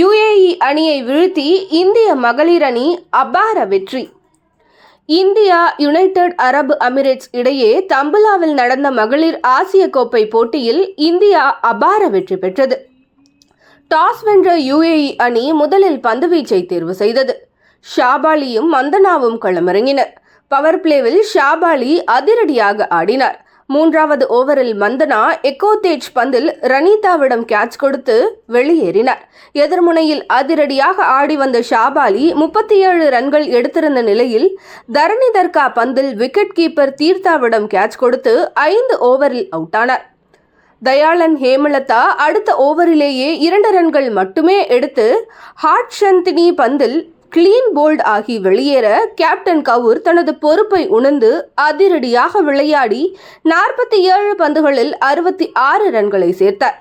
UAE அணியை வீழ்த்தி இந்திய மகளிர் அணி அபார வெற்றி. இந்தியா யுனைடெட் அரபு எமிரேட்ஸ் இடையே தம்புலாவில் நடந்த மகளிர் ஆசிய கோப்பை போட்டியில் இந்தியா அபார வெற்றி பெற்றது. டாஸ் வென்ற UAE அணி முதலில் பந்துவீச்சை தேர்வு செய்தது. ஷாபாலியும் மந்தனாவும் களமிறங்கினர். பவர் பிளேவில் ஷாபாலி அதிரடியாக ஆடினார். 3வது ஓவரில் மந்தனா எக்கோதேஜ் பந்தில் ரனிதாவிடம் கேட்ச் கொடுத்து வெளியேறினார். எதிர்முனையில் அதிரடியாக ஆடி வந்த ஷாபாலி 37 ரன்கள் எடுத்திருந்த நிலையில் தரணி தர்கா பந்தில் விக்கெட் கீப்பர் தீர்த்தாவிடம் கேட்ச் கொடுத்து 5 ஓவரில் அவுட்டானார். தயாளன் ஹேமலதா அடுத்த ஓவரிலேயே 2 ரன்கள் மட்டுமே எடுத்து ஹாட்சந்தினி பந்தில் கிளீன் போல்ட் ஆகி வெளியேற கேப்டன் கவுர் தனது பொறுப்பை உணர்ந்து அதிரடியாக விளையாடி 47 பந்துகளில் 66 ரன்களை சேர்த்தார்.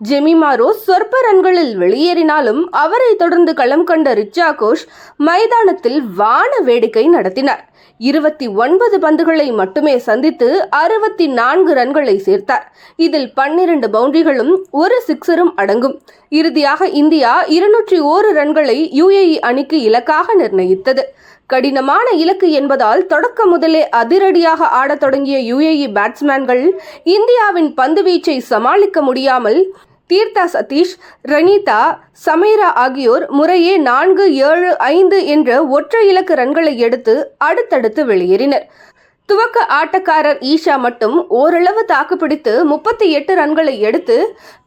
ஜெமிமா ரோஸ் சொற்ப ரன்களில் வெளியேறினாலும் அவரை தொடர்ந்து களம் கண்ட ரிச்சா கோஷ் மைதானத்தில் வான வேடிக்கை நடத்தினார். 29 பந்துகளை மட்டுமே சந்தித்து 64 ரன்களை சேர்த்தார். இதில் 12 பவுண்டரிகளும் ஒரு சிக்ஸரும் அடங்கும். இறுதியாக இந்தியா 201 ரன்களை UAE அணிக்கு இலக்காக நிர்ணயித்தது. கடினமான இலக்கு என்பதால் தொடக்க முதலே அதிரடியாக ஆடத் தொடங்கிய UAE பேட்ஸ்மேன்கள் இந்தியாவின் பந்துவீச்சை சமாளிக்க முடியாமல் தீர்த்தா சதீஷ், ரனிதா, சமீரா ஆகியோர் முறையே 4, 7, 5 என்ற ஒற்றை இலக்கு ரன்களை எடுத்து அடுத்தடுத்து வெளியேறினர். துவக்க ஆட்டக்காரர் ஈஷா மட்டும் ஓரளவு தாக்குப்பிடித்து 38 ரன்களை எடுத்து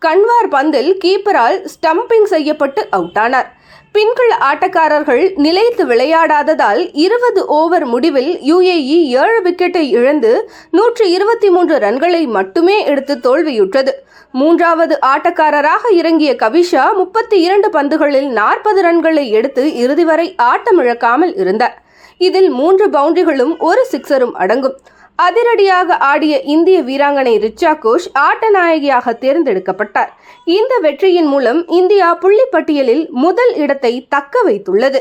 கன்வார் பந்தில் கீப்பரால் ஸ்டம்பிங் செய்யப்பட்டு அவுட்டானார். பின்கள ஆட்டக்காரர்கள் நிலைத்து விளையாடாததால் 20 ஓவர் முடிவில் UAE 7 விக்கெட்டை இழந்து 123 ரன்களை மட்டுமே எடுத்து தோல்வியுற்றது. 3வது ஆட்டக்காரராக இறங்கிய கவிஷா 32 பந்துகளில் 40 ரன்களை எடுத்து இறுதி வரை ஆட்டமிழக்காமல் இருந்தார். இதில் 3 பவுண்டரிகளும் ஒரு சிக்ஸரும் அடங்கும். அதிரடியாக ஆடிய இந்திய வீராங்கனை ரிச்சா கோஷ் ஆட்ட நாயகியாக தேர்ந்தெடுக்கப்பட்டார். இந்த வெற்றியின் மூலம் இந்தியா புள்ளிப்பட்டியலில் முதல் இடத்தை தக்க வைத்துள்ளது.